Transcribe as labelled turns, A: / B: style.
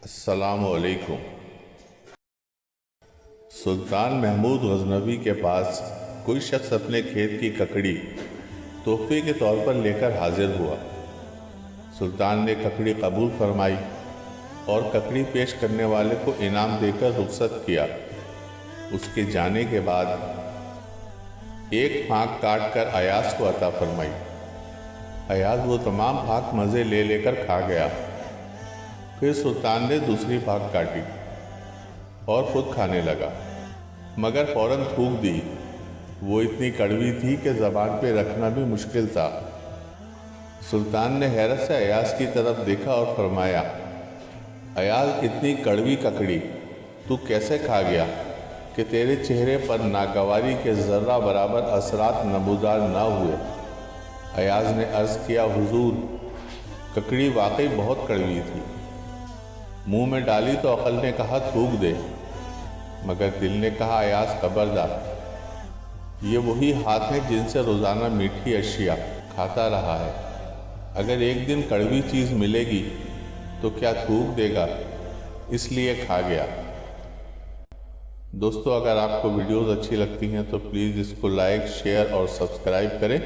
A: السلام علیکم۔ سلطان محمود غزنوی کے پاس کوئی شخص اپنے کھیت کی ککڑی تحفے کے طور پر لے کر حاضر ہوا۔ سلطان نے ککڑی قبول فرمائی اور ککڑی پیش کرنے والے کو انعام دے کر رخصت کیا۔ اس کے جانے کے بعد ایک پھانک کاٹ کر ایاز کو عطا فرمائی۔ ایاز وہ تمام پھانک مزے لے لے کر کھا گیا۔ پھر سلطان نے دوسری پھانک کاٹی اور خود کھانے لگا، مگر فوراً تھوک دی۔ وہ اتنی کڑوی تھی کہ زبان پہ رکھنا بھی مشکل تھا۔ سلطان نے حیرت سے ایاز کی طرف دیکھا اور فرمایا، ایاز، اتنی کڑوی ککڑی تو کیسے کھا گیا کہ تیرے چہرے پر ناگواری کے ذرہ برابر اثرات نمودار نہ ہوئے؟ ایاز نے عرض کیا، حضور، ککڑی واقعی بہت کڑوی تھی۔ منہ میں ڈالی تو عقل نے کہا تھوک دے، مگر دل نے کہا ایاز خبردار، یہ وہی ہاتھ ہیں جن سے روزانہ میٹھی اشیاء کھاتا رہا ہے۔ اگر ایک دن کڑوی چیز ملے گی تو کیا تھوک دے گا؟ اس لیے کھا گیا۔ دوستو، اگر آپ کو ویڈیوز اچھی لگتی ہیں تو پلیز اس کو لائک، شیئر اور سبسکرائب کریں۔